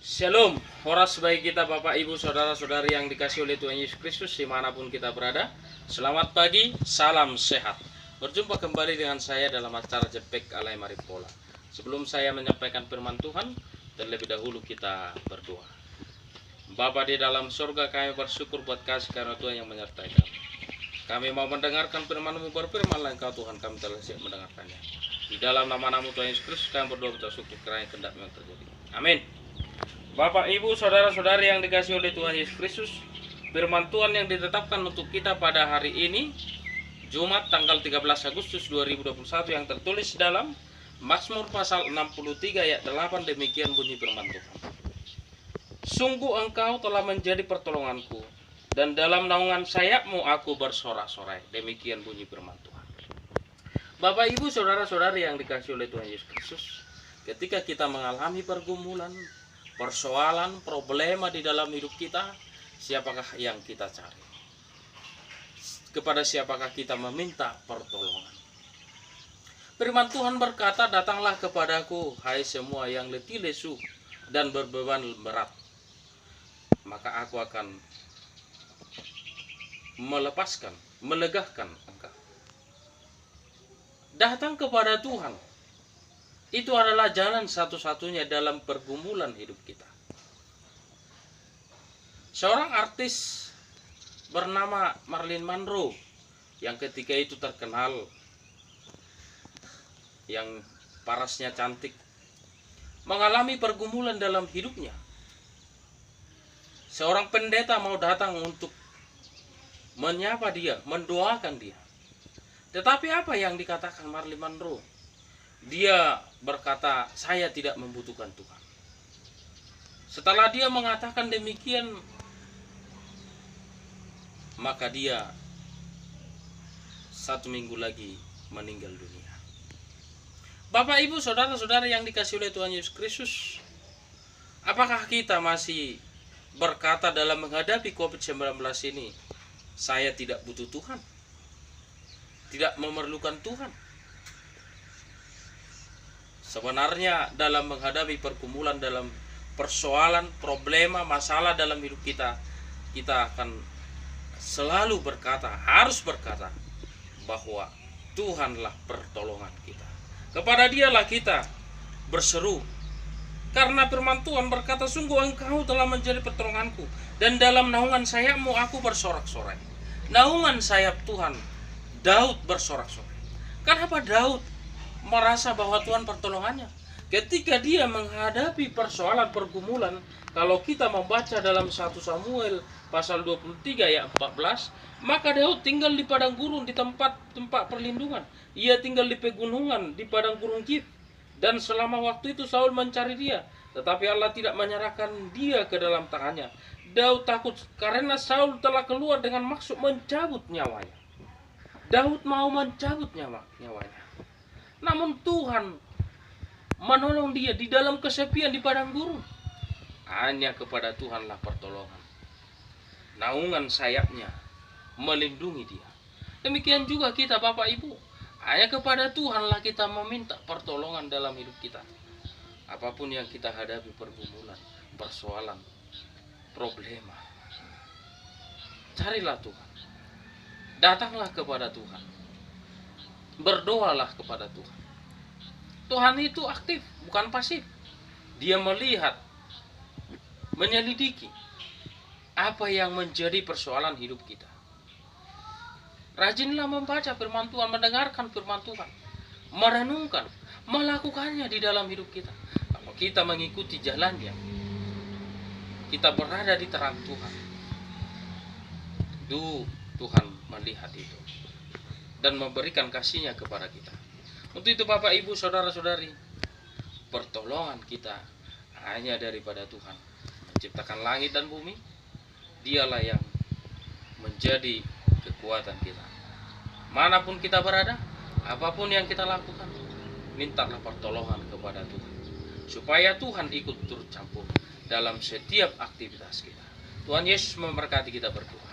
Shalom, horas bagi kita Bapak Ibu Saudara-saudari yang dikasih oleh Tuhan Yesus Kristus dimanapun kita berada. Selamat pagi, salam sehat. Berjumpa kembali dengan saya dalam acara Jepek Alai Maripola. Sebelum saya menyampaikan firman Tuhan, terlebih dahulu kita berdoa. Bapa di dalam surga, kami bersyukur buat kasih karena Tuhan yang menyertai kami. Kami mau mendengarkan firman-Mu, berfirmanlah Engkau Tuhan, kami telah siap mendengarkannya. Di dalam nama-Mu Tuhan Yesus Kristus kami berdoa bersyukur karena kehendak yang terjadi. Amin. Bapak, Ibu, Saudara-saudari yang dikasih oleh Tuhan Yesus Kristus, firman Tuhan yang ditetapkan untuk kita pada hari ini, Jumat tanggal 13 Agustus 2021, yang tertulis dalam Mazmur pasal 63 ayat 8, demikian bunyi firman Tuhan. Sungguh Engkau telah menjadi pertolonganku, dan dalam naungan sayap-Mu aku bersorak-sorai. Demikian bunyi firman Tuhan. Bapak, Ibu, Saudara-saudari yang dikasih oleh Tuhan Yesus Kristus, ketika kita mengalami pergumulan, persoalan, problema di dalam hidup kita, siapakah yang kita cari? Kepada siapakah kita meminta pertolongan? Firman Tuhan berkata, datanglah kepadaku, hai semua yang letih lesu dan berbeban berat, maka aku akan melepaskan, melegakan engkau. Datang kepada Tuhan, itu adalah jalan satu-satunya dalam pergumulan hidup kita. Seorang artis bernama Marilyn Monroe yang ketika itu terkenal, yang parasnya cantik, mengalami pergumulan dalam hidupnya. Seorang pendeta mau datang untuk menyapa dia, mendoakan dia. Tetapi apa yang dikatakan Marilyn Monroe? Dia berkata, saya tidak membutuhkan Tuhan. Setelah dia mengatakan demikian, maka dia 1 minggu lagi meninggal dunia. Bapak, Ibu, Saudara-saudari yang dikasih oleh Tuhan Yesus Kristus, apakah kita masih berkata dalam menghadapi COVID-19 ini, saya tidak butuh Tuhan, tidak memerlukan Tuhan? Sebenarnya dalam menghadapi pergumulan, dalam persoalan, problema, masalah dalam hidup kita, kita akan selalu berkata, harus berkata bahwa Tuhanlah pertolongan kita. Kepada Dialah kita berseru. Karena firman Tuhan berkata, sungguh Engkau telah menjadi pertolonganku, dan dalam naungan sayap-Mu aku bersorak-sorai. Naungan sayap Tuhan, Daud bersorak-sorai. Kenapa Daud merasa bahwa Tuhan pertolongannya? Ketika dia menghadapi persoalan pergumulan, kalau kita membaca dalam 1 Samuel pasal 23 ayat 14, maka Daud tinggal di padang gurun, di tempat perlindungan. Ia tinggal di pegunungan, di padang gurun Zif. Dan selama waktu itu Saul mencari dia, tetapi Allah tidak menyerahkan dia ke dalam tangannya. Daud takut karena Saul telah keluar dengan maksud mencabut nyawanya. Daud mau mencabut nyawanya. Namun Tuhan menolong dia di dalam kesepian di padang gurun. Hanya kepada Tuhanlah pertolongan. Naungan sayapnya melindungi dia. Demikian juga kita Bapak Ibu. Hanya kepada Tuhanlah kita meminta pertolongan dalam hidup kita. Apapun yang kita hadapi, pergumulan, persoalan, problema, carilah Tuhan. Datanglah kepada Tuhan. Berdoalah kepada Tuhan. Tuhan itu aktif, bukan pasif. Dia melihat, menyelidiki apa yang menjadi persoalan hidup kita. Rajinlah membaca firman Tuhan, mendengarkan firman Tuhan, merenungkan, melakukannya di dalam hidup kita. Kalau kita mengikuti jalannya, kita berada di terang Tuhan. Tuhan melihat itu dan memberikan kasih-Nya kepada kita. Untuk itu Bapak, Ibu, Saudara-saudari, pertolongan kita hanya daripada Tuhan. Menciptakan langit dan bumi, Dialah yang menjadi kekuatan kita. Manapun kita berada, apapun yang kita lakukan, mintalah pertolongan kepada Tuhan, supaya Tuhan ikut turut campur dalam setiap aktivitas kita. Tuhan Yesus memberkati kita berdoa.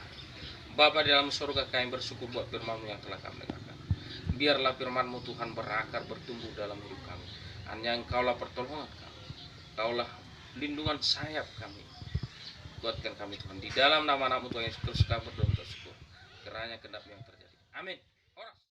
Bapa di dalam surga, kami bersyukur buat firman-Mu yang telah kami dengarkan. Biarlah firman-Mu Tuhan berakar, bertumbuh dalam hidup kami. Hanya Engkaulah pertolongan kami. Engkaulah lindungan sayap kami. Kuatkan kami Tuhan, di dalam nama anakmu Tuhan Yesus Kristus kami berdoa bersyukur. Kiranya kehendak yang terjadi. Amin.